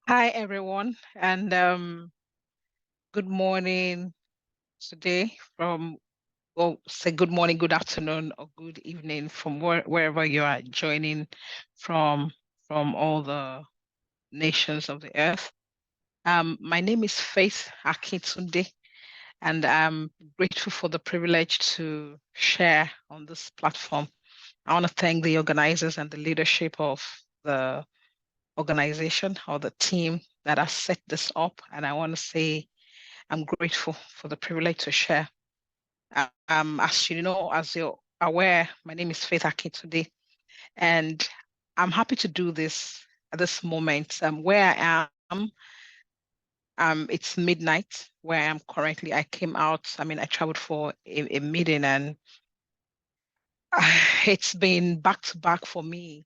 Hi, everyone, and good morning today well, say good morning, good afternoon, or good evening from wherever you are joining from, from all the nations of the earth. My name is Faith Akintunde, and I'm grateful for the privilege to share on this platform. I want to thank the organizers and the leadership of the organization or the team that has set this up, and I want to say I'm grateful for the privilege to share. As you know, as you're aware, my name is Faith Akintunde, and I'm happy to do this at this moment. Where I am, it's midnight where I am currently. I came out, I traveled for a meeting, and it's been back to back for me.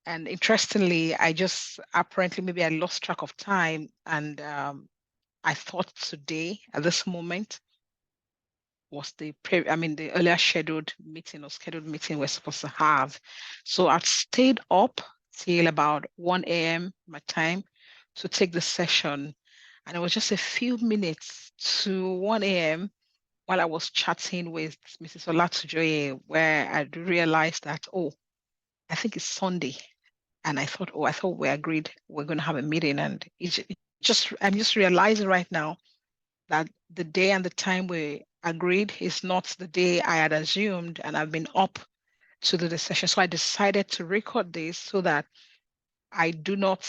And interestingly, I just apparently maybe I lost track of time, and I thought today at this moment was the earlier scheduled meeting we're supposed to have. So I stayed up till about 1 a.m. my time to take the session. And it was just a few minutes to 1 a.m. while I was chatting with Mrs. Olatujoye, where I realized that, oh, I think it's Sunday. And I thought we agreed we're going to have a meeting. And I'm just realizing right now that the day and the time we agreed is not the day I had assumed, and I've been up to do the session. So I decided to record this so that I do not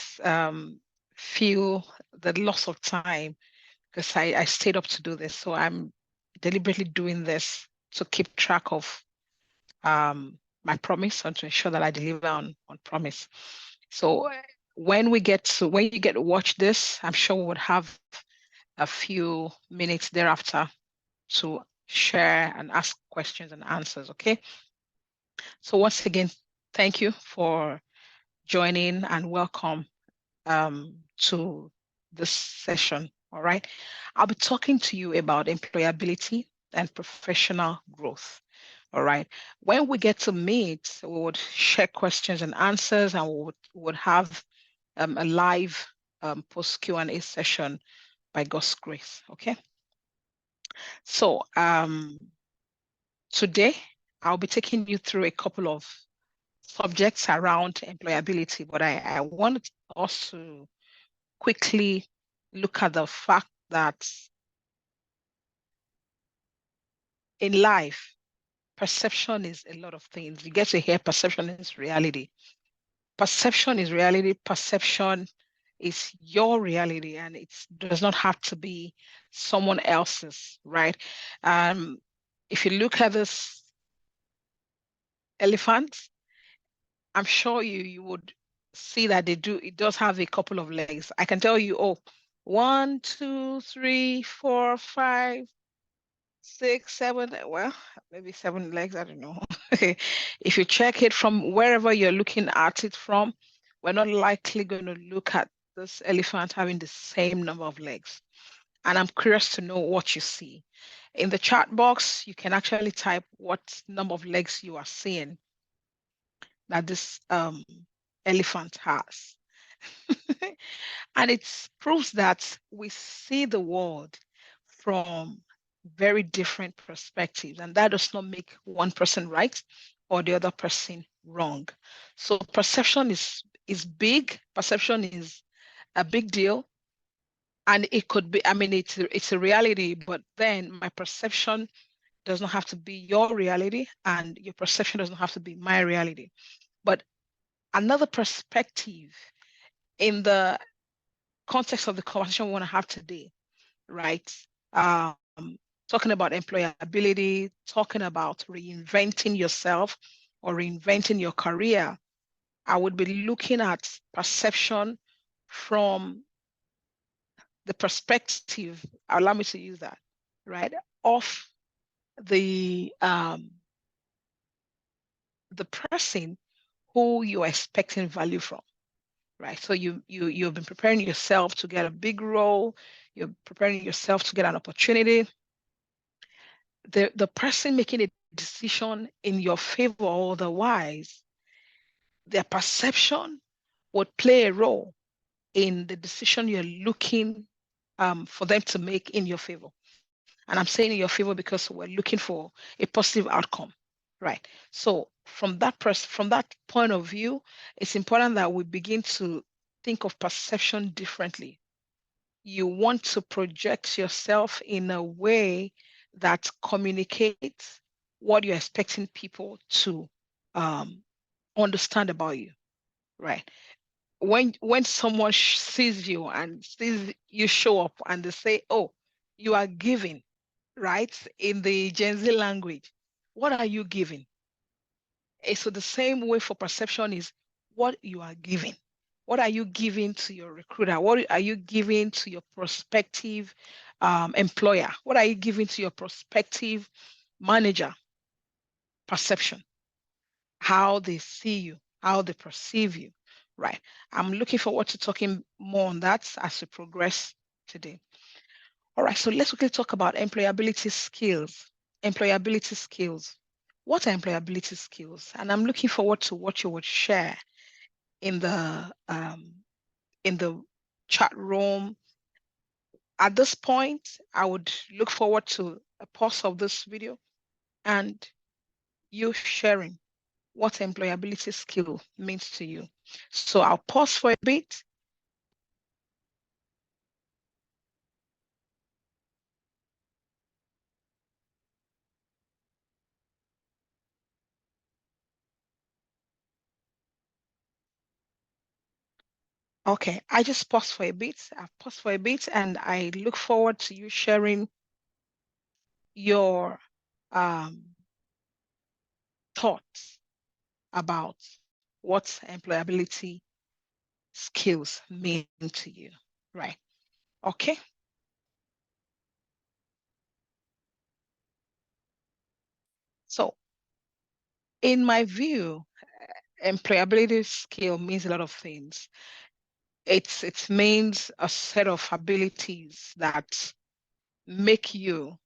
feel the loss of time because I stayed up to do this. So I'm deliberately doing this to keep track of my promise and to ensure that I deliver on promise. So when you get to watch this, I'm sure we would have a few minutes thereafter to share and ask questions and answers. Okay. So once again, thank you for joining and welcome to this session. All right. I'll be talking to you about employability and professional growth. All right. When we get to meet, we would share questions and answers, and we would have a live post Q&A session by God's grace. Okay. So today, I'll be taking you through a couple of subjects around employability, but I wanted us to quickly look at the fact that in life, perception is a lot of things. You get to hear perception is reality. Perception is reality. Perception is your reality, and it does not have to be someone else's, right? Um, if you look at this elephant, I'm sure you would see that it does have a couple of legs. I can tell you, oh, 1, 2, 3, 4, 5, 6, 7. Well, maybe 7 legs. I don't know. If you check it from wherever you're looking at it from, we're not likely going to look at this elephant having the same number of legs. And I'm curious to know what you see. In the chat box, you can actually type what number of legs you are seeing that this elephant has. And it proves that we see the world from very different perspectives, and that does not make one person right or the other person wrong. So perception is big. Perception is a big deal, and it could be. I mean, it's a reality, but then my perception does not have to be your reality, and your perception doesn't have to be my reality. But another perspective in the context of the conversation we want to have today, right? Um, Talking about employability, talking about reinventing yourself or reinventing your career, I would be looking at perception from the perspective, allow me to use that, right, of the um, the person who you're expecting value from. Right. So you've been preparing yourself to get a big role, you're preparing yourself to get an opportunity. The person making a decision in your favor or otherwise, their perception would play a role. in the decision you're looking for them to make in your favor. And I'm saying in your favor because we're looking for a positive outcome, right? So from that point of view, it's important that we begin to think of perception differently. You want to project yourself in a way that communicates what you're expecting people to um, understand about you, right? When someone sees you and sees you show up and they say, "Oh, you are giving," right? In the Gen Z language, what are you giving? So the same way for perception is what you are giving. What are you giving to your recruiter? What are you giving to your prospective employer? What are you giving to your prospective manager? Perception, how they see you, how they perceive you, right? I'm looking forward to talking more on that as we progress today. All right, so let's quickly talk about employability skills. Employability skills. What are employability skills? And I'm looking forward to what you would share in the chat room. At this point, I would look forward to a pause of this video and you sharing what employability skill means to you. So I'll pause for a bit. Okay, I just paused for a bit. I've paused for a bit and I look forward to you sharing your um, thoughts about what employability skills mean to you, right? Okay. So in my view, employability skill means a lot of things. It means a set of abilities that make you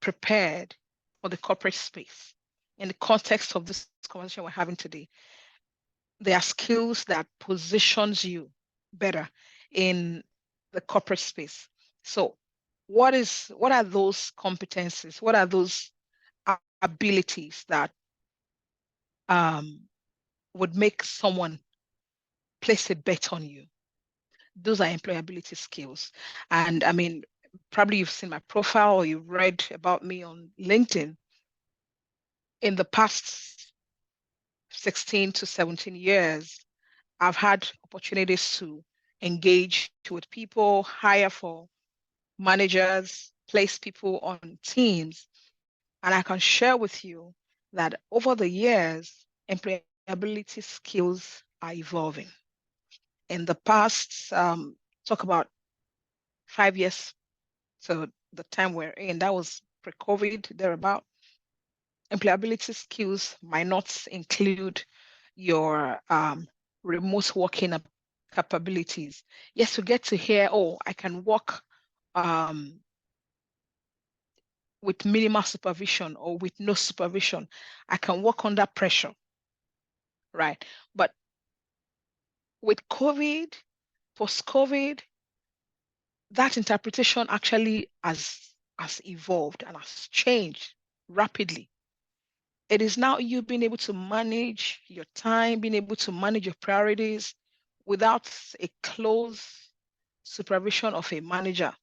prepared for the corporate space. In the context of this conversation we're having today, there are skills that positions you better in the corporate space. So what are those competencies? What are those abilities that um, would make someone place a bet on you? Those are employability skills. And I mean, probably you've seen my profile or you've read about me on LinkedIn. In the past 16 to 17 years, I've had opportunities to engage with people, hire for managers, place people on teams. And I can share with you that over the years, employability skills are evolving. In the past, talk about 5 years, so the time we're in, that was pre-COVID, thereabout. Employability skills might not include your remote working capabilities. Yes, you get to hear, oh, I can work um, with minimal supervision or with no supervision. I can work under pressure, right? But with COVID, post-COVID, that interpretation actually has evolved and has changed rapidly. It is now you being able to manage your time, being able to manage your priorities without a close supervision of a manager,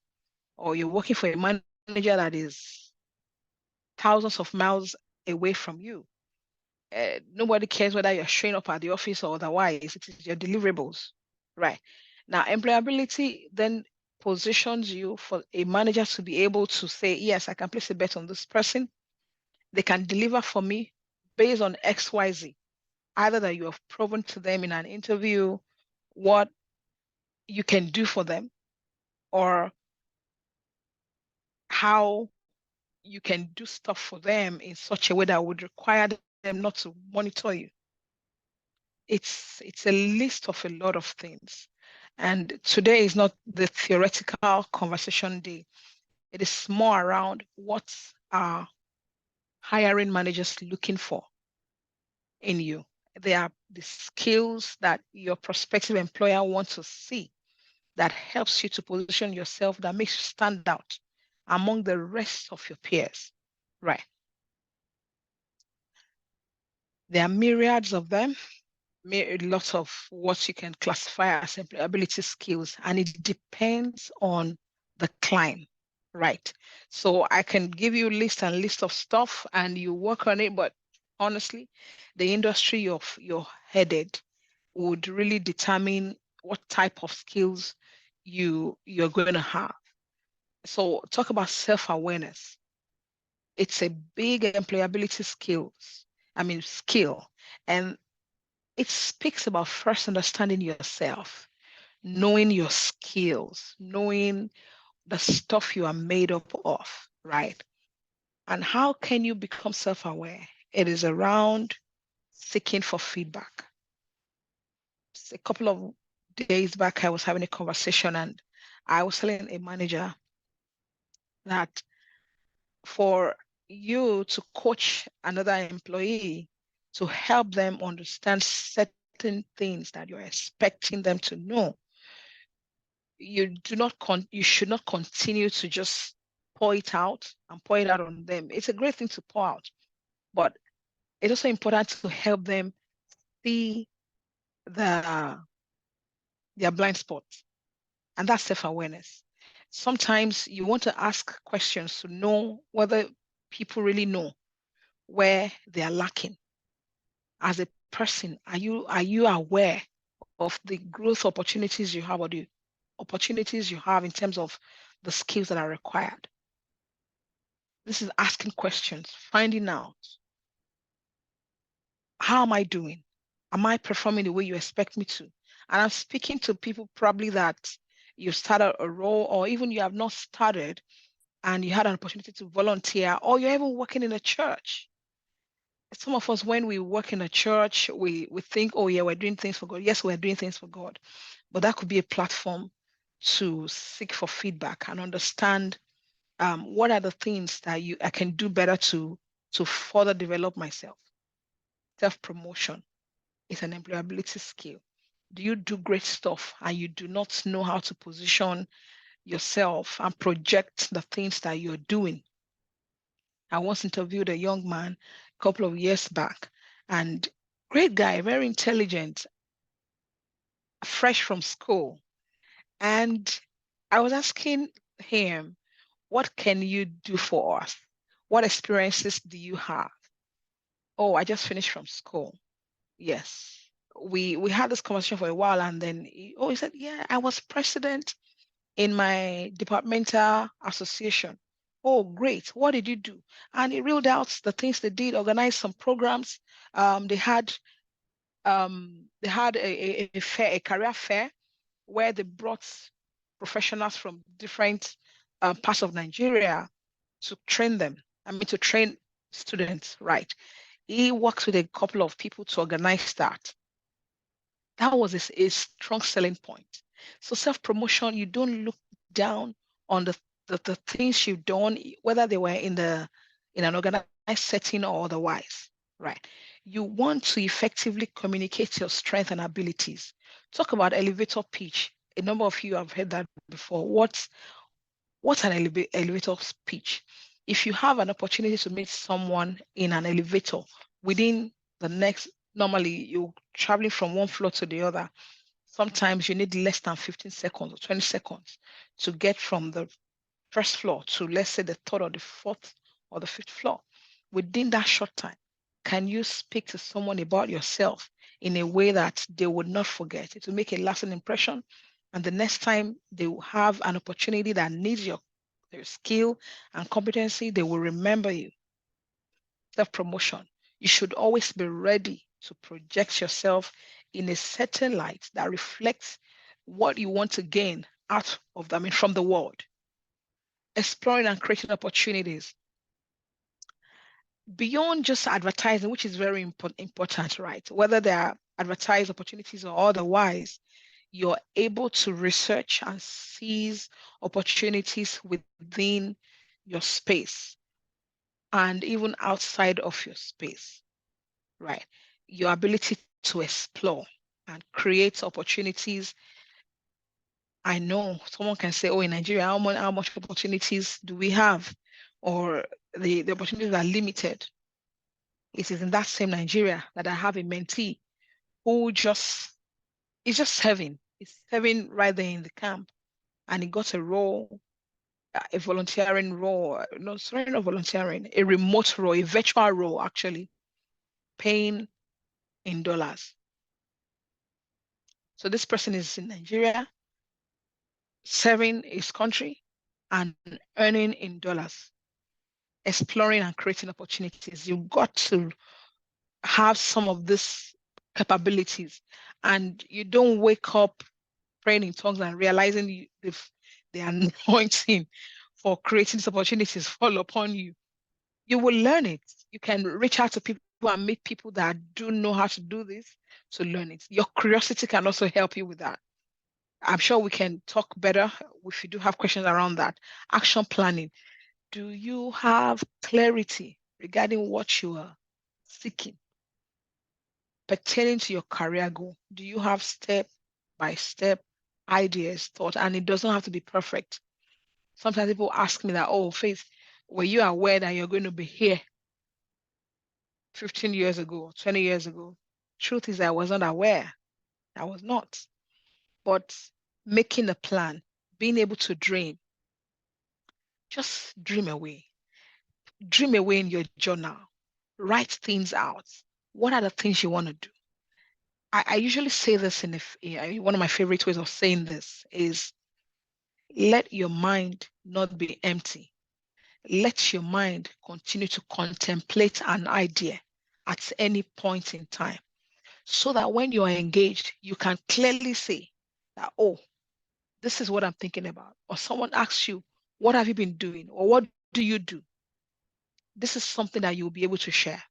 or you're working for a manager that is thousands of miles away from you. Nobody cares whether you're showing up at the office or otherwise. It is your deliverables, right? Now, employability then positions you for a manager to be able to say, yes, I can place a bet on this person. They can deliver for me based on XYZ. Either that you have proven to them in an interview what you can do for them, or how you can do stuff for them in such a way that would require them not to monitor you. It's a list of a lot of things. And today is not the theoretical conversation day. It is more around what are hiring managers looking for in you. They are the skills that your prospective employer wants to see. that helps you to position yourself, that makes you stand out among the rest of your peers. Right. There are myriads of them, lots of what you can classify as employability skills, and it depends on the client. Right. So I can give you list and list of stuff and you work on it, but honestly, the industry you're headed would really determine what type of skills you're going to have. So talk about self-awareness. It's a big employability skill. And it speaks about first understanding yourself, knowing your skills, knowing the stuff you are made up of, right? And how can you become self-aware? It is around seeking for feedback. A couple of days back, I was having a conversation and I was telling a manager that for you to coach another employee to help them understand certain things that you're expecting them to know, you should not continue to just pour it out on them. It's a great thing to pour out, but it's also important to help them see the their blind spots, and that's self-awareness. Sometimes you want to ask questions to know whether people really know where they are lacking. As a person, are you aware of the growth opportunities you have or the opportunities you have in terms of the skills that are required? This is asking questions, finding out, how am I doing? Am I performing the way you expect me to? And I'm speaking to people probably that you started a role or even you have not started and you had an opportunity to volunteer or you're even working in a church. Some of us, when we work in a church, we think, oh yeah, we're doing things for God. Yes, we're doing things for God. But that could be a platform to seek for feedback and understand what are the things that I can do better to further develop myself. Self-promotion is an employability skill. Do you do great stuff and you do not know how to position yourself and project the things that you're doing? I once interviewed a young man a couple of years back, and great guy, very intelligent, fresh from school. And I was asking him, what can you do for us? What experiences do you have? Oh, I just finished from school. Yes. We had this conversation for a while and then he said, yeah, I was president in my departmental association. Oh, great. What did you do? And he reeled out the things they did, organized some programs. They had a fair, a career fair where they brought professionals from different parts of Nigeria to train them. To train students, right? He worked with a couple of people to organize that. That was a strong selling point. So self-promotion, you don't look down on the things you've done, whether they were in an organized setting or otherwise, right? You want to effectively communicate your strength and abilities. Talk about elevator pitch. A number of you have heard that before. What's an elevator pitch? If you have an opportunity to meet someone in an elevator within the next, normally you're traveling from one floor to the other. Sometimes you need less than 15 seconds or 20 seconds to get from the first floor to, let's say, the third or the fourth or the fifth floor. Within that short time, can you speak to someone about yourself in a way that they would not forget? It will make a lasting impression. And the next time they will have an opportunity that needs their skill and competency, they will remember you. Self-promotion. You should always be ready to project yourself in a certain light that reflects what you want to gain out of them, from the world. Exploring and creating opportunities beyond just advertising, which is very important, right? Whether there are advertised opportunities or otherwise, you're able to research and seize opportunities within your space and even outside of your space, right? Your ability to explore and create opportunities I know someone can say, oh, in Nigeria, how much opportunities do we have? Or the opportunities are limited. It is in that same Nigeria that I have a mentee who just is just serving. He's serving right there in the camp. And he got a role, a volunteering role. No, sorry, not volunteering, a remote role, a virtual role, actually, paying in dollars. So this person is in Nigeria, serving his country and earning in dollars, exploring and creating opportunities. You've got to have some of these capabilities, and you don't wake up praying in tongues and realizing if the anointing for creating these opportunities fall upon you. You will learn it. You can reach out to people and meet people that do know how to do this to learn it. Your curiosity can also help you with that. I'm sure we can talk better if you do have questions around that. Action planning. Do you have clarity regarding what you are seeking pertaining to your career goal? Do you have step by step ideas, thought? And it doesn't have to be perfect. Sometimes people ask me that, oh, Faith, were you aware that you're going to be here 15 years ago, 20 years ago? Truth is, I was not aware. I was not. But making a plan, being able to dream, just dream away. Dream away in your journal. Write things out. What are the things you want to do? I usually say this one of my favorite ways of saying this is let your mind not be empty. Let your mind continue to contemplate an idea at any point in time so that when you are engaged, you can clearly say that, oh, this is what I'm thinking about. Or someone asks you, what have you been doing? Or what do you do? This is something that you'll be able to share.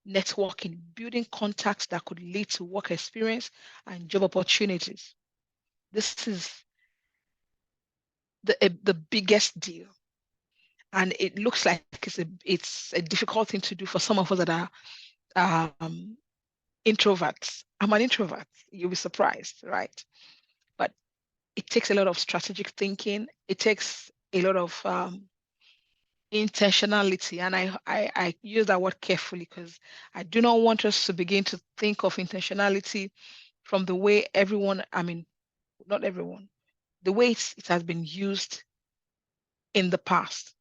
Networking, building contacts that could lead to work experience and job opportunities. This is the biggest deal. And it looks like it's a difficult thing to do for some of us that are introverts. I'm an introvert. You'll be surprised, right? But it takes a lot of strategic thinking. It takes a lot of intentionality. And I use that word carefully because I do not want us to begin to think of intentionality from the way everyone, I mean, not everyone, the way it has been used in the past.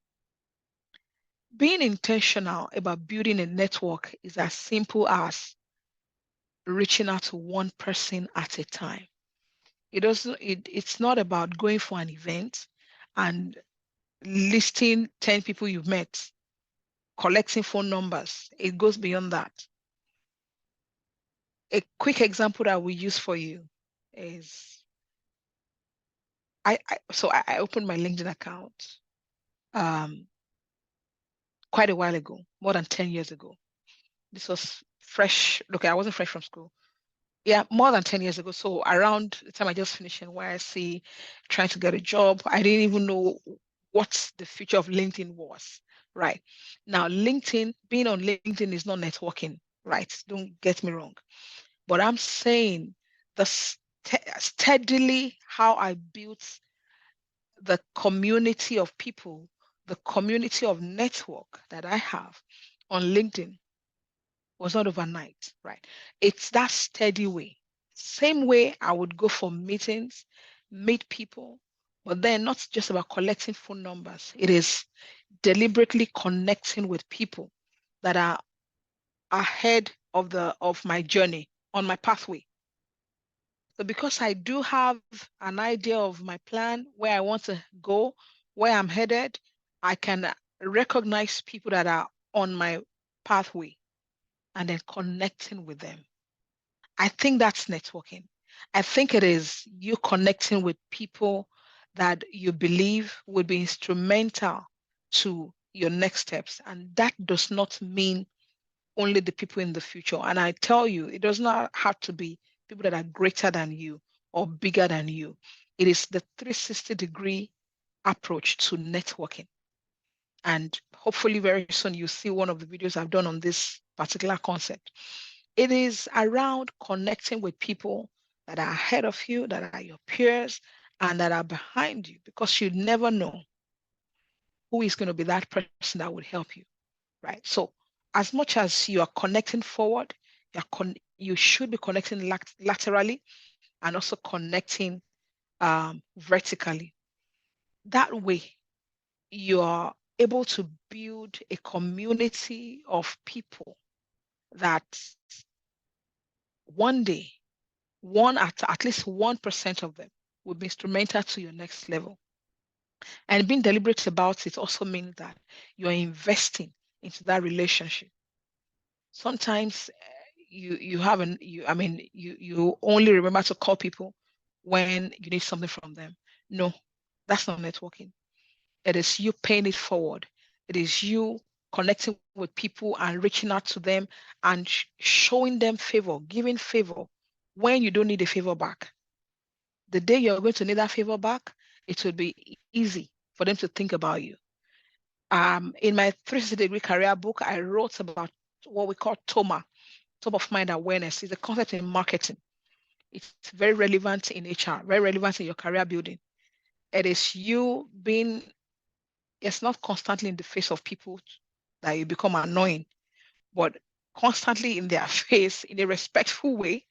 Being intentional about building a network is as simple as reaching out to one person at a time. It's not about going for an event and listing 10 people you've met, collecting phone numbers. It goes beyond that. A quick example that we use for you is I opened my LinkedIn account um, quite a while ago, more than 10 years ago. This was fresh. Look, I wasn't fresh from school. Yeah, more than 10 years ago. So around the time I just finished NYSC, trying to get a job, I didn't even know what the future of LinkedIn was. Right. Now, being on LinkedIn is not networking, right? Don't get me wrong. But I'm saying steadily how I built the community of people, the community of network that I have on LinkedIn was not overnight, right? It's that steady way. Same way I would go for meetings, meet people, but then not just about collecting phone numbers. It is deliberately connecting with people that are ahead of my journey on my pathway. So because I do have an idea of my plan, where I want to go, where I'm headed, I can recognize people that are on my pathway and then connecting with them. I think that's networking. I think it is you connecting with people that you believe would be instrumental to your next steps. And that does not mean only the people in the future. And I tell you, it does not have to be people that are greater than you or bigger than you. It is the 360-degree approach to networking. And hopefully very soon you'll see one of the videos I've done on this particular concept. It is around connecting with people that are ahead of you, that are your peers, and that are behind you, because you never know who is going to be that person that would help you, right? So as much as you are connecting forward, you should be connecting laterally and also connecting vertically. That way, you are able to build a community of people that one day, at least 1% of them will be instrumental to your next level. And being deliberate about it also means that you're investing into that relationship. Sometimes you haven't you I mean you only remember to call people when you need something from them. No, that's not networking. It is you paying it forward. It is you connecting with people and reaching out to them and showing them favor, giving favor when you don't need a favor back. The day you're going to need that favor back, it will be easy for them to think about you. In my 360-degree career book, I wrote about what we call TOMA, top of mind awareness. It's a concept in marketing. It's very relevant in HR, very relevant in your career building. It is you being, it's not constantly in the face of people that you become annoying, but constantly in their face in a respectful way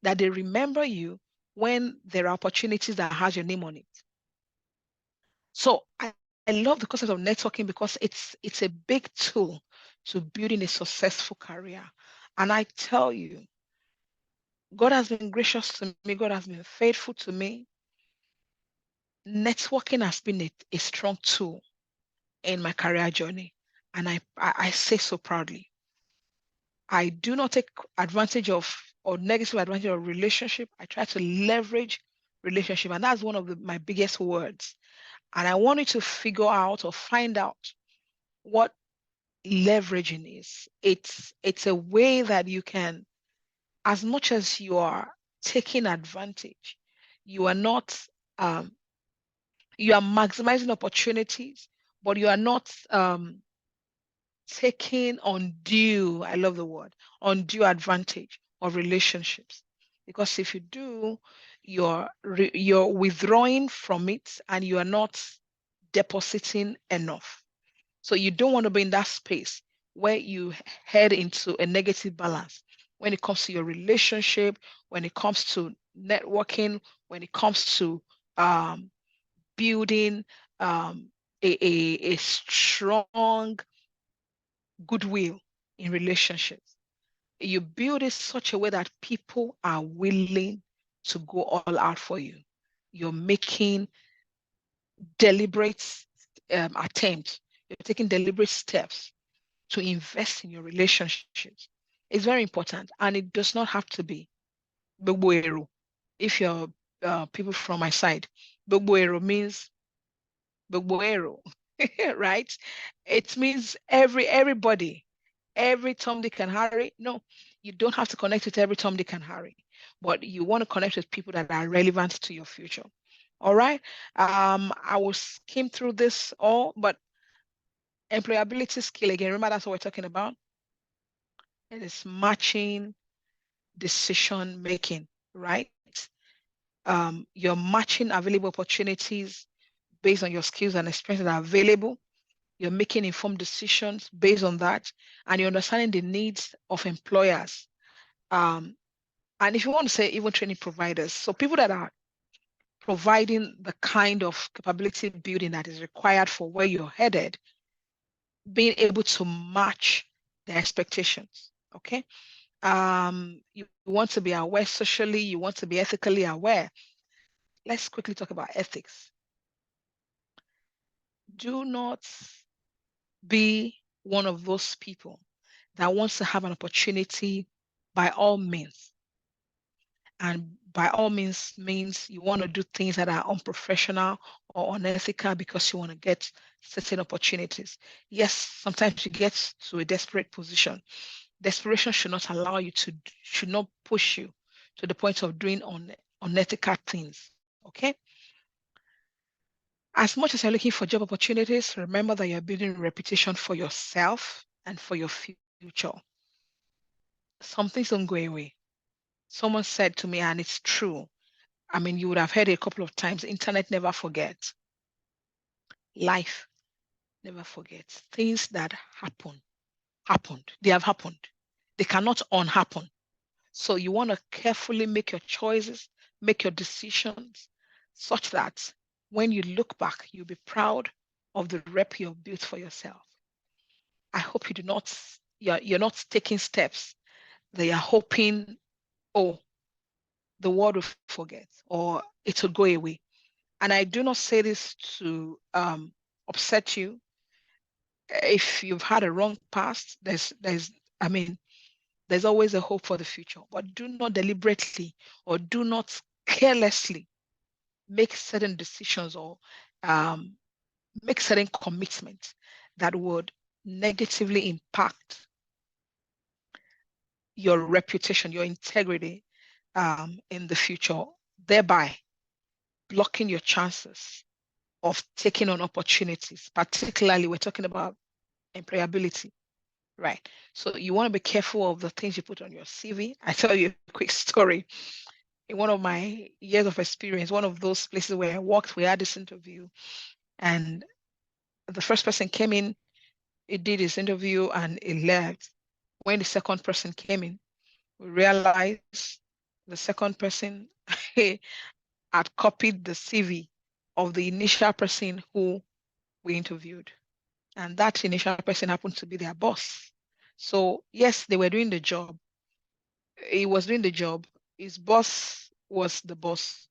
that they remember you when there are opportunities that has your name on it. So I love the concept of networking because it's a big tool to building a successful career. And I tell you, God has been gracious to me. God has been faithful to me. Networking has been a strong tool in my career journey. And I say so proudly. I do not take advantage of or negative advantage of relationship. I try to leverage relationship. And that's one of my biggest words. And I want you to figure out or find out what leveraging is. It's a way that you can, as much as you are taking advantage, you are not you are maximizing opportunities, but you are not taking undue, I love the word, undue advantage of relationships. Because if you do, you're withdrawing from it and you are not depositing enough. So you don't want to be in that space where you head into a negative balance when it comes to your relationship, when it comes to networking, when it comes to um, building a strong goodwill in relationships. You build it such a way that people are willing to go all out for you. You're making deliberate attempts. You're taking deliberate steps to invest in your relationships. It's very important, and it does not have to be Bogboero. If you're people from my side, Bogboero means Bogboero, right? It means everybody, every Tom, Dick, and Harry. No, you don't have to connect with every Tom, Dick, and Harry, but you want to connect with people that are relevant to your future. All right. I will skim through this all, but employability skill again. Remember that's what we're talking about. It is matching decision making, right? You're matching available opportunities based on your skills and experience that are available. You're making informed decisions based on that, and you're understanding the needs of employers. Um, and if you want to say even training providers, so people that are providing the kind of capability building that is required for where you're headed, being able to match their expectations. Okay. You want to be aware socially, you want to be ethically aware. Let's quickly talk about ethics. Do not be one of those people that wants to have an opportunity by all means. And by all means you want to do things that are unprofessional or unethical because you want to get certain opportunities. Yes, sometimes you get to a desperate position. Desperation should not allow you to, should not push you to the point of doing unethical things. Okay. As much as you're looking for job opportunities, remember that you're building a reputation for yourself and for your future. Some things don't go away. Someone said to me, and it's true, I mean, you would have heard it a couple of times. Internet never forgets. Life never forgets. Things that happened. They have happened. They cannot unhappen. So you want to carefully make your choices, make your decisions such that when you look back, you'll be proud of the rep you've built for yourself. I hope you do not, you're not taking steps that you're hoping, oh, the world will forget or it will go away. And I do not say this to upset you. If you've had a wrong past, I mean, there's always a hope for the future. But do not deliberately or do not carelessly make certain decisions or um, make certain commitments that would negatively impact your reputation, your integrity in the future, thereby blocking your chances of taking on opportunities. Particularly, we're talking about employability, right? So you want to be careful of the things you put on your CV. I tell you a quick story. In one of my years of experience, one of those places where I worked, we had this interview, and the first person came in, he did his interview, and he left. When the second person came in, we realized the second person had copied the CV of the initial person who we interviewed. And that initial person happened to be their boss. So, yes, they were doing the job. He was doing the job. His boss was the boss.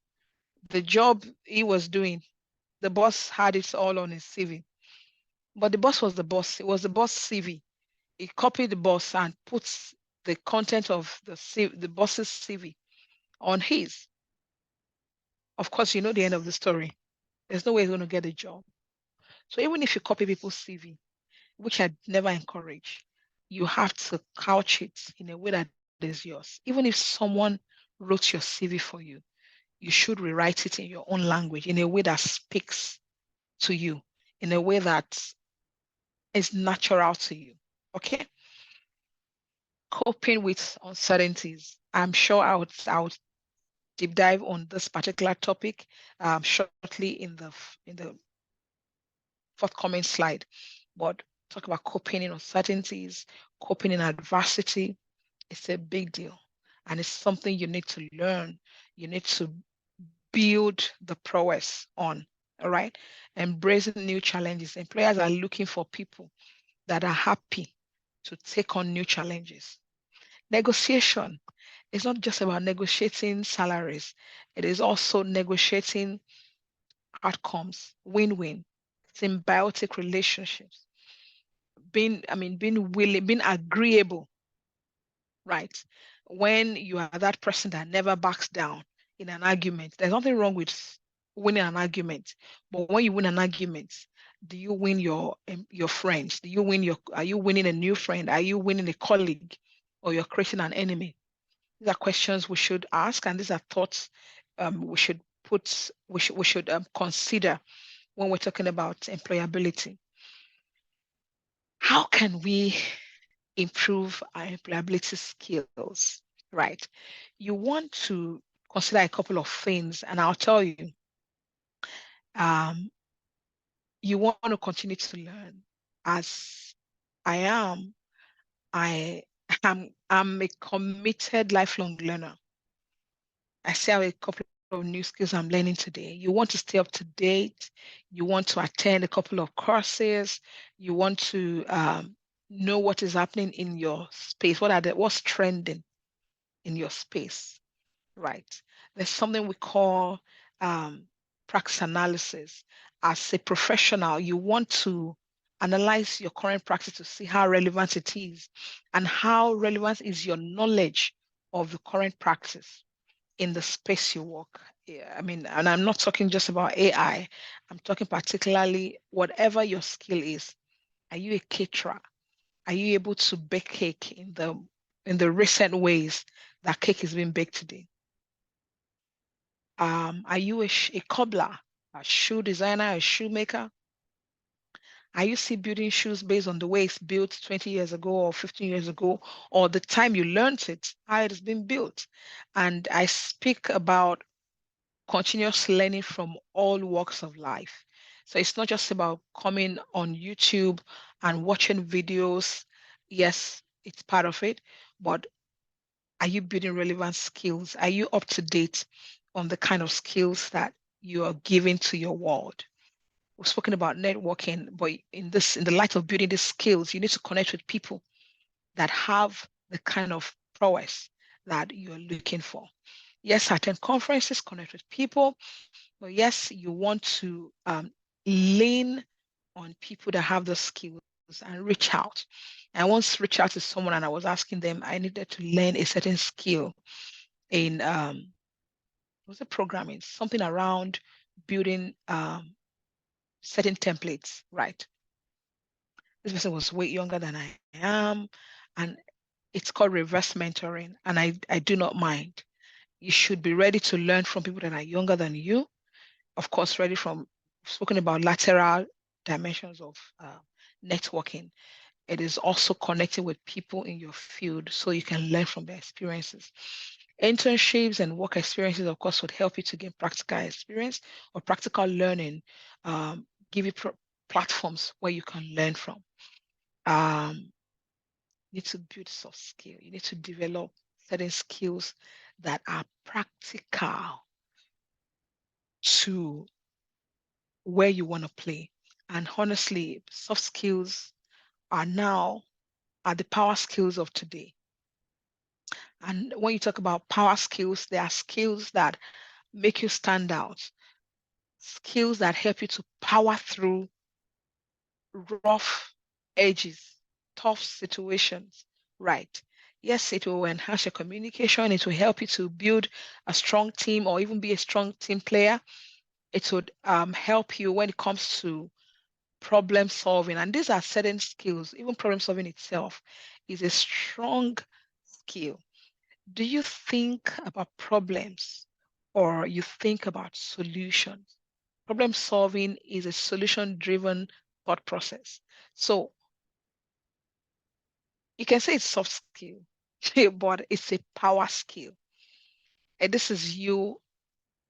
The job he was doing, the boss had it all on his CV. But the boss was the boss. It was the boss CV. He copied the boss and puts the content of the boss's CV on his. Of course, you know the end of the story. There's no way he's going to get a job. So even if you copy people's CV, which I never encourage, you have to couch it in a way that is yours. Even if someone wrote your CV for you, you should rewrite it in your own language, in a way that speaks to you, in a way that is natural to you. Okay? Coping with uncertainties. I'm sure I would deep dive on this particular topic shortly in the forthcoming slide. But talk about coping in uncertainties, coping in adversity. It's a big deal. And it's something you need to learn. You need to build the prowess on. All right. Embracing new challenges. Employers are looking for people that are happy to take on new challenges. Negotiation. It's not just about negotiating salaries. It is also negotiating outcomes, win-win, symbiotic relationships, being willing, being agreeable, right? When you are that person that never backs down in an argument, there's nothing wrong with winning an argument. But when you win an argument, do you win your friends? Are you winning a new friend? Are you winning a colleague? Or you're creating an enemy? These are questions we should ask, and these are thoughts we should consider when we're talking about employability. How can we improve our employability skills? Right. You want to consider a couple of things, and I'll tell you, um, you want to continue to learn. As I am, I I'm a committed lifelong learner. I still have a couple of new skills I'm learning today. You want to stay up to date. You want to attend a couple of courses. You want to know what is happening in your space. What's trending in your space, right? There's something we call um, practice analysis. As a professional, you want to analyze your current practice to see how relevant it is and how relevant is your knowledge of the current practice in the space you work. Yeah, I mean, and I'm not talking just about AI. I'm talking particularly whatever your skill is. Are you a caterer? Are you able to bake cake in the recent ways that cake is being baked today? Are you a cobbler, a shoe designer, a shoemaker? Are you still building shoes based on the way it's built 20 years ago or 15 years ago, or the time you learned it, how it has been built? And I speak about continuous learning from all walks of life. So it's not just about coming on YouTube and watching videos. Yes, it's part of it, but are you building relevant skills? Are you up to date on the kind of skills that you are giving to your world? We've spoken about networking, but in the light of building these skills, you need to connect with people that have the kind of prowess that you're looking for. Yes, attend conferences, connect with people, but yes, you want to lean on people that have the skills and reach out. I once reached out to someone and I was asking them, I needed to learn a certain skill in was it programming, something around building certain templates, right? This person was way younger than I am, and it's called reverse mentoring, and I do not mind. You should be ready to learn from people that are younger than you. Of course, ready from spoken about lateral dimensions of networking. It is also connecting with people in your field so you can learn from their experiences. Internships and work experiences, of course, would help you to gain practical experience or practical learning, give you platforms where you can learn from. You need to build soft skill. You need to develop certain skills that are practical to where you want to play. And honestly, soft skills are now are the power skills of today. And when you talk about power skills, there are skills that make you stand out, skills that help you to power through rough edges, tough situations, right? Yes, it will enhance your communication. It will help you to build a strong team or even be a strong team player. It would help you when it comes to problem solving. And these are certain skills. Even problem solving itself is a strong skill. Do you think about problems or you think about solutions? Problem solving is a solution driven thought process. So you can say it's soft skill, but it's a power skill. And this is you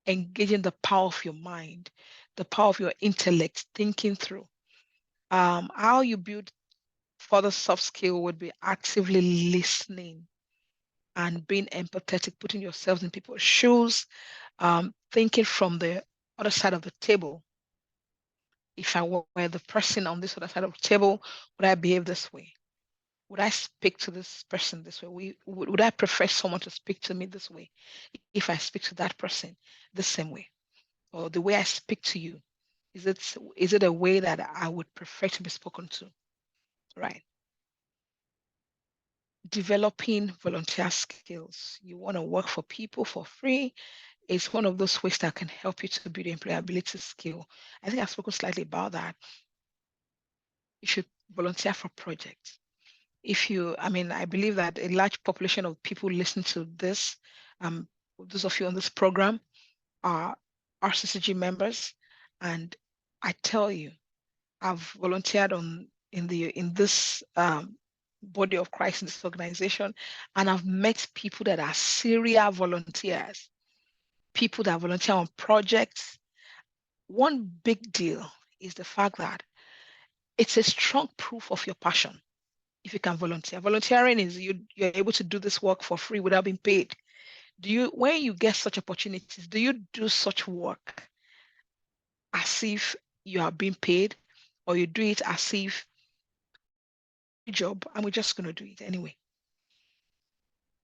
engaging the power of your mind, the power of your intellect, thinking through. How you build further soft skill would be actively listening and being empathetic, putting yourselves in people's shoes, thinking from the other side of the table. If I were the person on this other side of the table, would I behave this way? Would I speak to this person this way? Would I prefer someone to speak to me this way if I speak to that person the same way? Or the way I speak to you, is it a way that I would prefer to be spoken to? Right. Developing volunteer skills. You want to work for people for free. It's one of those ways that can help you to build employability skill. I think I've spoken slightly about that. You should volunteer for projects. I believe that a large population of people listening to this, um, those of you on this program are RCCG members. And I tell you, I've volunteered in this body of Christ in this organization, and I've met people that are serial volunteers, people that volunteer on projects. One big deal is the fact that it's a strong proof of your passion if you can volunteer. Volunteering is you're able to do this work for free without being paid. When you get such opportunities, do you do such work as if you are being paid, or you do it as if job and we're just going to do it anyway?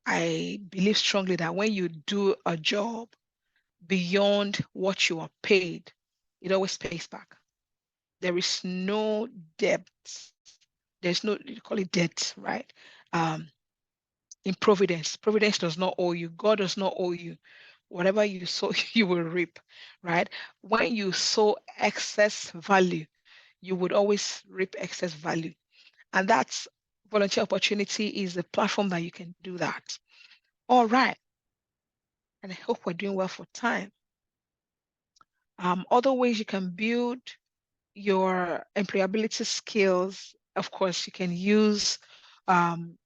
I believe strongly that when you do a job beyond what you are paid, it always pays back. There is no debt. There's no, you call it debt, right? Um, in providence, providence does not owe you. God does not owe you. Whatever you sow, you will reap, right? When you sow excess value, you would always reap excess value. And that's volunteer opportunity is a platform that you can do that. All right. And I hope we're doing well for time. Other ways you can build your employability skills, of course, you can use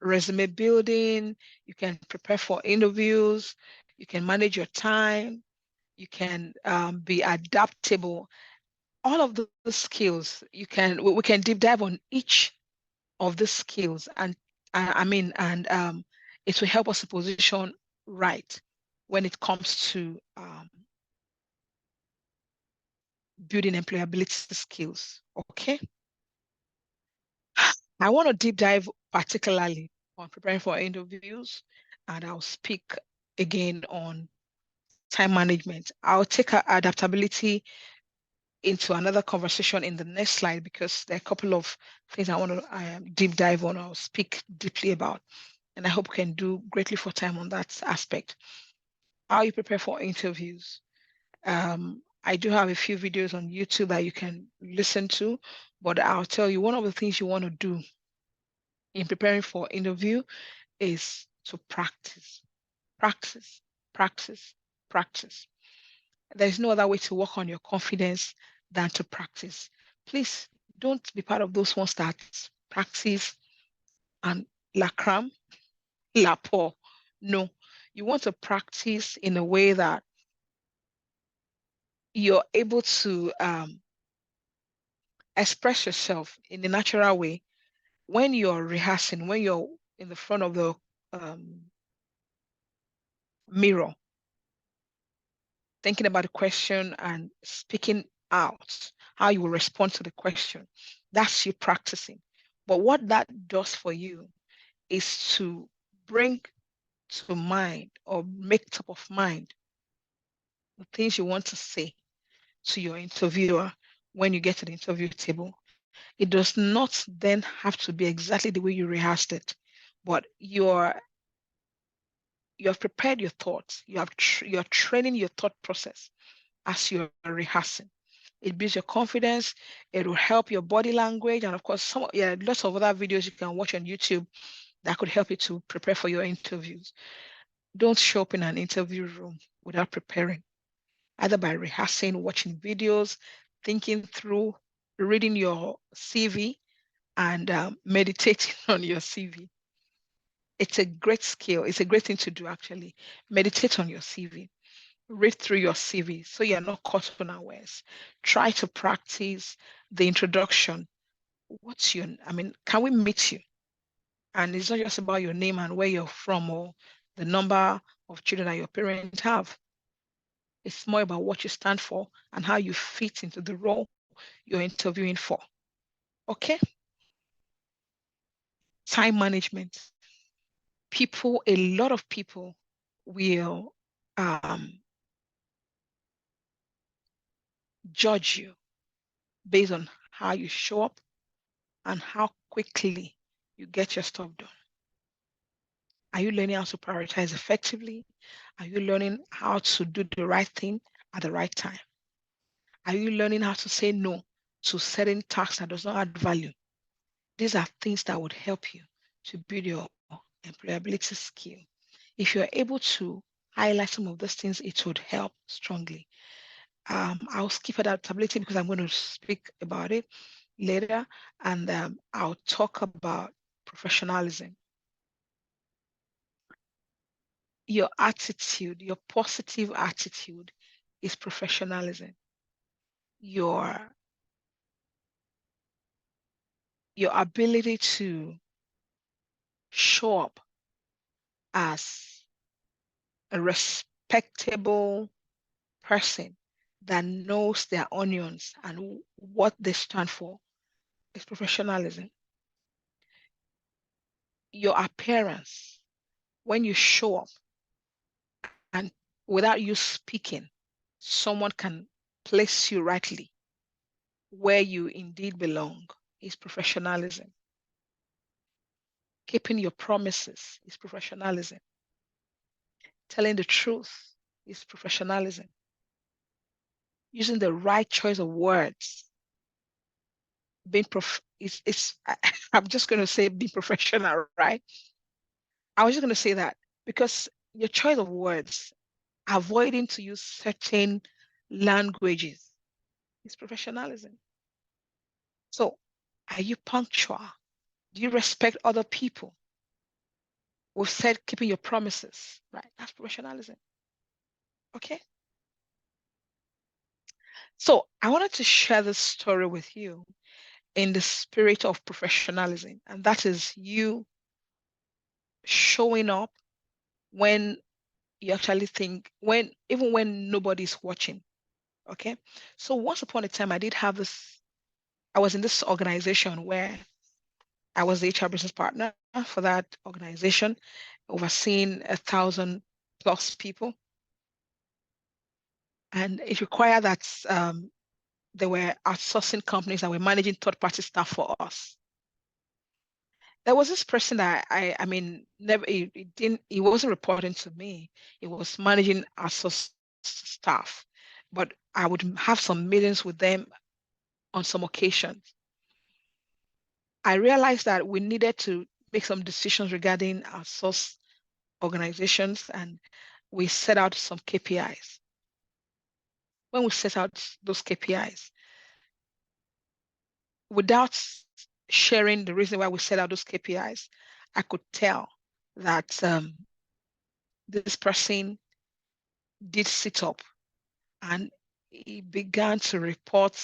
resume building, you can prepare for interviews, you can manage your time, You can be adaptable. All of those skills, we can deep dive on each of the skills, and it will help us to position right when it comes to building employability skills. Okay. I want to deep dive particularly on preparing for interviews, and I'll speak again on time management. I'll take adaptability into another conversation in the next slide because there are a couple of things I want to deep dive on. I'll speak deeply about, and I hope we can do greatly for time on that aspect. How you prepare for interviews. I do have a few videos on YouTube that you can listen to, but I'll tell you one of the things you want to do in preparing for interview is to practice, practice, practice, practice. There's no other way to work on your confidence than to practice. Please don't be part of those ones that practice and la cram, la pour. No, you want to practice in a way that you're able to express yourself in a natural way when you're rehearsing, when you're in the front of the um, mirror, thinking about the question and speaking out how you will respond to the question. That's you practicing. But what that does for you is to bring to mind or make top of mind the things you want to say to your interviewer when you get to the interview table. It does not then have to be exactly the way you rehearsed it, but you have prepared your thoughts. You're training your thought process as you're rehearsing. It builds your confidence. It will help your body language, and of course, lots of other videos you can watch on YouTube that could help you to prepare for your interviews. Don't show up in an interview room without preparing, either by rehearsing, watching videos, thinking through, reading your CV, and meditating on your CV. It's a great skill. It's a great thing to do, actually. Meditate on your CV. Read through your CV so you're not caught unawares. Try to practice the introduction. Can we meet you? And it's not just about your name and where you're from or the number of children that your parents have. It's more about what you stand for and how you fit into the role you're interviewing for. Okay? Time management. A lot of people will judge you based on how you show up and how quickly you get your stuff done. Are you learning how to prioritize effectively? Are you learning how to do the right thing at the right time? Are you learning how to say no to certain tasks that does not add value? These are things that would help you to build your employability skill. If you're able to highlight some of those things, it would help strongly. I'll skip adaptability because I'm going to speak about it later, and I'll talk about professionalism. Your attitude, your positive attitude is professionalism. Your ability to show up as a respectable person that knows their onions and what they stand for is professionalism. Your appearance, when you show up and without you speaking, someone can place you rightly where you indeed belong, is professionalism. Keeping your promises is professionalism. Telling the truth is professionalism. Using the right choice of words, I'm just going to say be professional, right? I was just going to say that because your choice of words, avoiding to use certain languages is professionalism. So, are you punctual? Do you respect other people? We've said keeping your promises, right? That's professionalism. Okay. So I wanted to share this story with you in the spirit of professionalism, and that is you showing up when you actually think, when even when nobody's watching. Okay. So once upon a time, I was in this organization where I was the HR business partner for that organization, overseeing 1,000 plus people. And it required that there were outsourcing companies that were managing third-party staff for us. There was this person that I mean, never, he wasn't reporting to me. He was managing outsourced staff, but I would have some meetings with them on some occasions. I realized that we needed to make some decisions regarding our source organizations, and we set out some KPIs. When we set out those KPIs, without sharing the reason why we set out those KPIs, I could tell that this person did sit up and he began to report.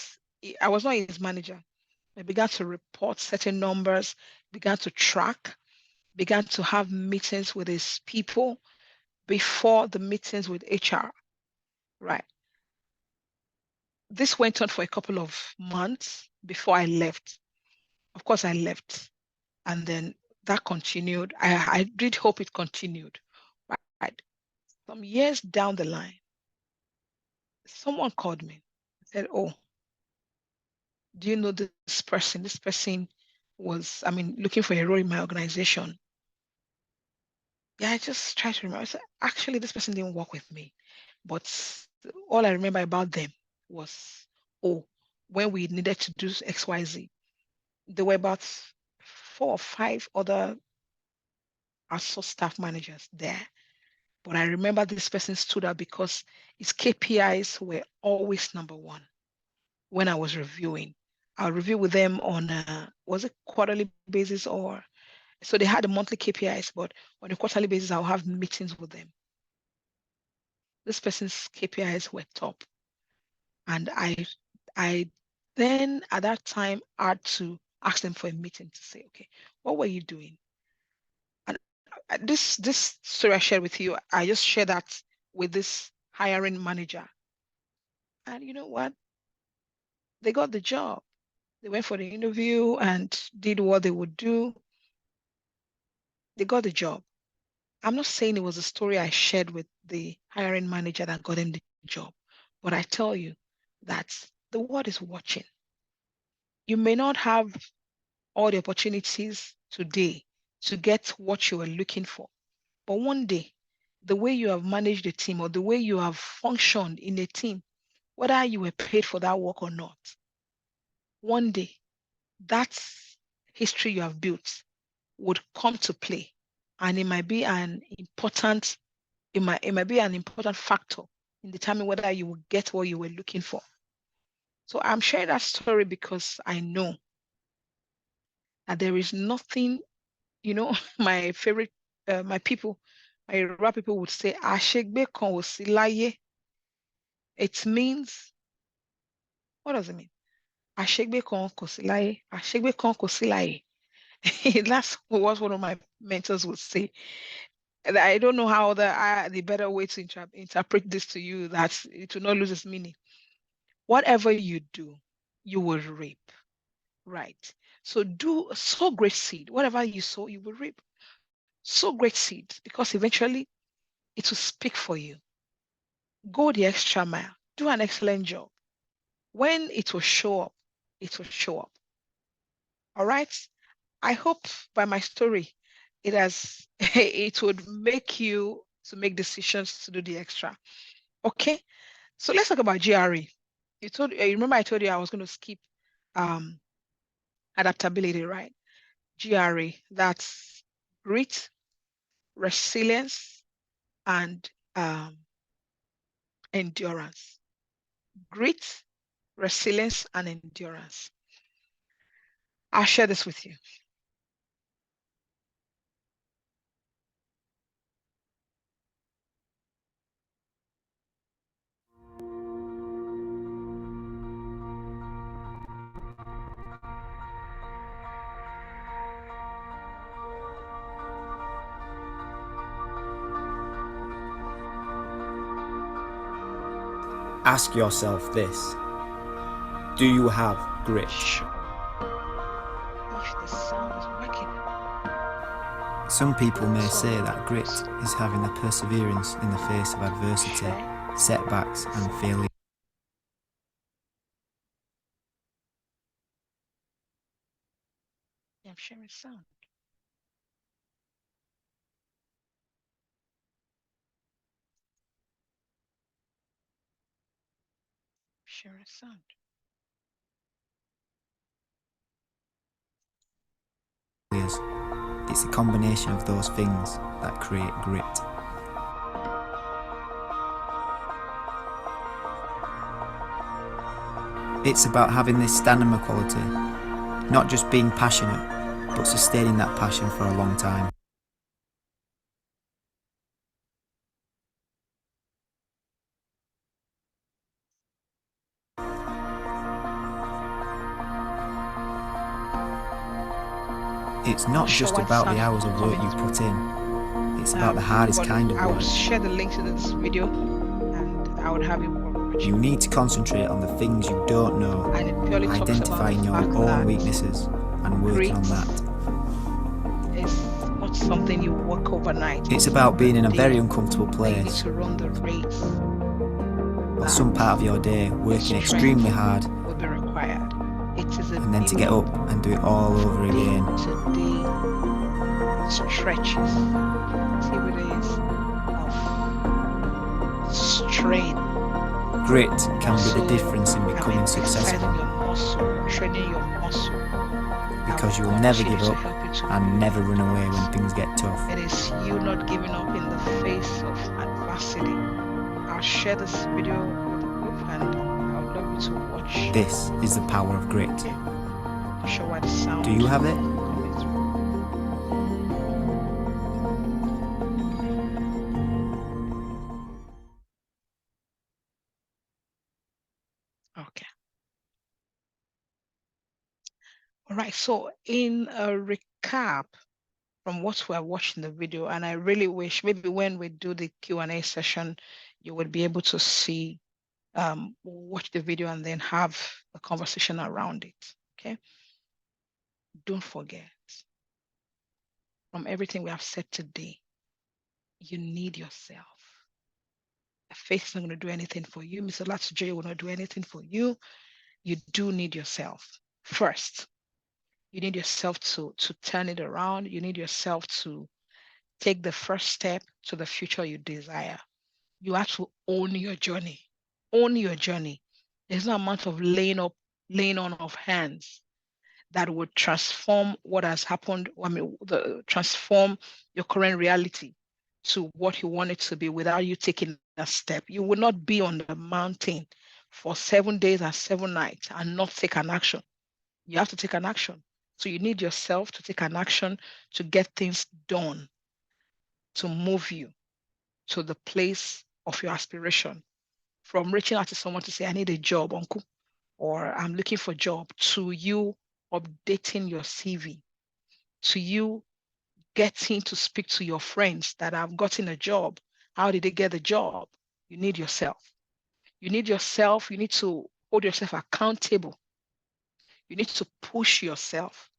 I was not his manager. I began to report certain numbers, began to track, began to have meetings with his people before the meetings with HR, right? This went on for a couple of months before I left. Of course, I left, and then that continued. I did hope it continued, right? Some years down the line, someone called me, said, "Oh, do you know this person? This person was, I mean, looking for a role in my organization." Yeah, I just tried to remember. I said, actually, this person didn't work with me, but all I remember about them was, oh, when we needed to do XYZ, there were about 4 or 5 other outsourced staff managers there. But I remember this person stood out because his KPIs were always number one when I was reviewing. I'll review with them on was it quarterly basis, or so they had the monthly KPIs, but on a quarterly basis, I'll have meetings with them. This person's KPIs were top. And I then at that time had to ask them for a meeting to say, okay, what were you doing? And this story I shared with you, I just shared that with this hiring manager. And you know what? They got the job. They went for the interview and did what they would do. They got the job. I'm not saying it was a story I shared with the hiring manager that got him the job, but I tell you that the world is watching. You may not have all the opportunities today to get what you are looking for, but one day, the way you have managed a team or the way you have functioned in a team, whether you were paid for that work or not, one day that history you have built would come to play. And it might be an important factor in determining whether you will get what you were looking for. So I'm sharing that story because I know that there is nothing, my favorite, my rap people would say, "Àṣegbé kan ò sí láyé." It means, what does it mean? "Àṣegbé kan kò sí láyé. Àṣegbé kan kò sí láyé." That's what one of my mentors would say. And I don't know how the better way to interpret this to you that it will not lose its meaning. Whatever you do, you will reap, right? So sow great seed. Whatever you sow, you will reap. Sow great seed because eventually it will speak for you. Go the extra mile. Do an excellent job. When it will show up, it will show up. All right. I hope by my story, it would make you to make decisions to do the extra. Okay. So let's talk about GRE. You remember I told you I was going to skip um, adaptability, right? GRE, that's grit, resilience, and endurance. Grit, resilience, and endurance. I'll share this with you. Ask yourself this: do you have grit? Sure. If the sound is working, Some people may so say that grit is having the perseverance in the face of adversity, share. setbacks, and failure. Yeah, I'm sharing sound. Sharing sound. It's a combination of those things that create grit. It's about having this stamina quality, not just being passionate, but sustaining that passion for a long time. It's not Sure just why the about sound the is hours not of work coming you through. put in. It's about the hardest But kind of I will work. share the link to this video and I would have you watch You it. need to concentrate on the things you don't know, And it purely talks about the identifying your fact own that weaknesses and working grit on that. is not something you work overnight. It's It's about a being in a very day uncomfortable that you need place, to run the race or some that part of your day your working extremely strength hard, will be required. It is a and then to get day up and do it all of over again. day-to-day stretches, activities of strain. Grit can be the Also, difference in I mean, becoming successful, exercising your muscle, training your muscle that will because you will never continue give to up help you to and move never run away when towards. things get tough. It is you not giving up in the face of adversity. I'll share this video with the group and I would love you to watch. This is the power of grit. Okay. Show why the sound Do you have it? coming through. Okay. All right. So in a recap from what we're watching the video, and I really wish maybe when we do the Q&A session, you would be able to see, watch the video and then have a conversation around it. Okay. Don't forget, from everything we have said today, you need yourself. Faith is not going to do anything for you. Mr. Latsujoy will not do anything for you. You do need yourself first. You need yourself to turn it around. You need yourself to take the first step to the future you desire. You have to own your journey. Own your journey. There's no amount of laying on of hands that would transform what has happened. I mean, transform your current reality to what you want it to be without you taking a step. You will not be on the mountain for 7 days and 7 nights and not take an action. You have to take an action. So you need yourself to take an action to get things done, to move you to the place of your aspiration. From reaching out to someone to say, I need a job, uncle, or I'm looking for a job, to you updating your CV, to you getting to speak to your friends that have gotten a job. How did they get the job? You need yourself. You need yourself. You need to hold yourself accountable. You need to push yourself.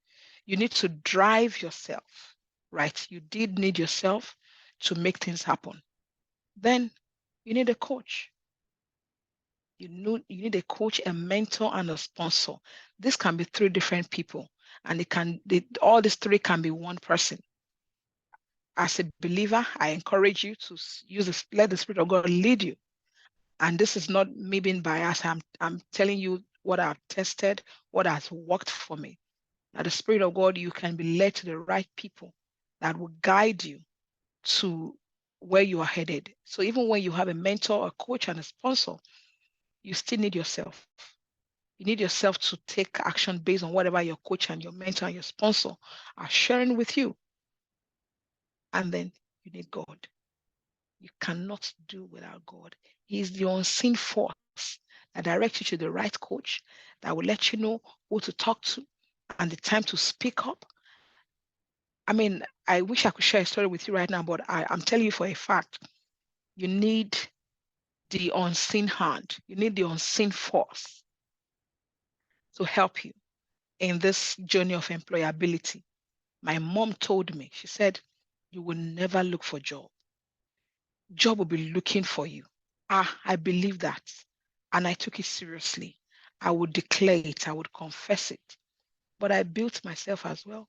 You need to drive yourself, right? You did need yourself to make things happen. Then you need a coach. You need a coach, a mentor, and a sponsor. This can be three different people, and all these three can be one person. As a believer, I encourage you to let the Spirit of God lead you. And this is not me being biased. I'm telling you what I've tested, what has worked for me. Now, the Spirit of God, you can be led to the right people that will guide you to where you are headed. So even when you have a mentor, a coach, and a sponsor, you still need yourself. You need yourself to take action based on whatever your coach and your mentor and your sponsor are sharing with you. And then you need God. You cannot do without God. He's the unseen force that directs you to the right coach that will let you know who to talk to and the time to speak up. I mean, I wish I could share a story with you right now, but I'm telling you for a fact, you need the unseen hand. You need the unseen force to help you in this journey of employability. My mom told me, she said, you will never look for job. Job will be looking for you. I believe that. And I took it seriously. I would declare it, I would confess it. But I built myself as well.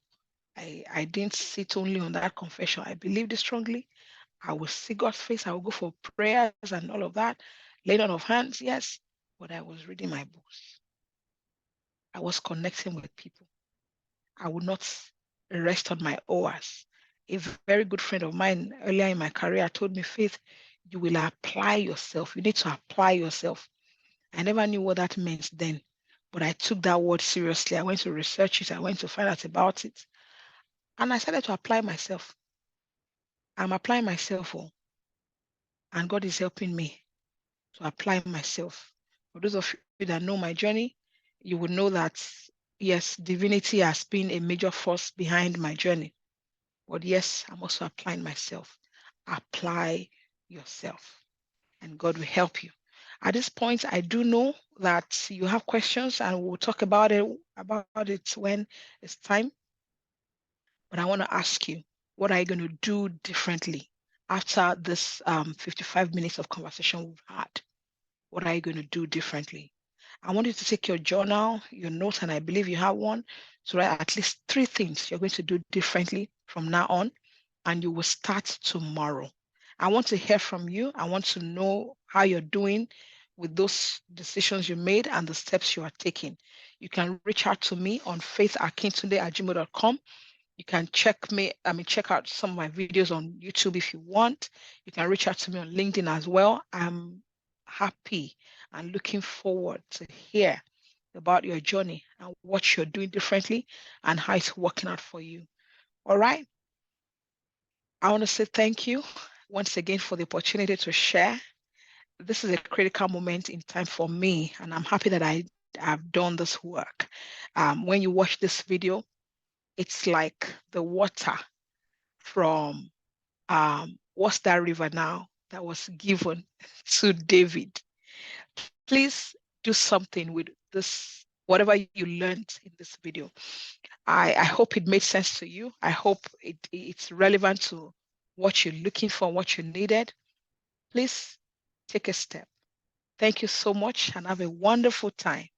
I didn't sit only on that confession. I believed it strongly. I will see God's face. I will go for prayers and all of that. Laying on of hands, yes. But I was reading my books. I was connecting with people. I would not rest on my oars. A very good friend of mine earlier in my career told me, Faith, you will apply yourself. You need to apply yourself. I never knew what that meant then, but I took that word seriously. I went to research it. I went to find out about it. And I started to apply myself. I'm applying myself, and God is helping me to apply myself. For those of you that know my journey, you would know that, yes, divinity has been a major force behind my journey. But yes, I'm also applying myself. Apply yourself, and God will help you. At this point, I do know that you have questions, and we'll talk about it when it's time. But I want to ask you, what are you going to do differently after this 55 minutes of conversation we've had? What are you going to do differently? I want you to take your journal, your notes, and I believe you have one, to write at least 3 things you're going to do differently from now on, and you will start tomorrow. I want to hear from you. I want to know how you're doing with those decisions you made and the steps you are taking. You can reach out to me on faithakintunde@gmail.com. You can check out some of my videos on YouTube if you want. You can reach out to me on LinkedIn as well. I'm happy and looking forward to hear about your journey and what you're doing differently and how it's working out for you. All right. I want to say thank you once again for the opportunity to share. This is a critical moment in time for me, and I'm happy that I have done this work. When you watch this video, it's like the water from what's that river now that was given to David. Please do something with this, whatever you learned in this video. I hope it made sense to you. I hope it's relevant to what you're looking for, what you needed. Please take a step. Thank you so much and have a wonderful time.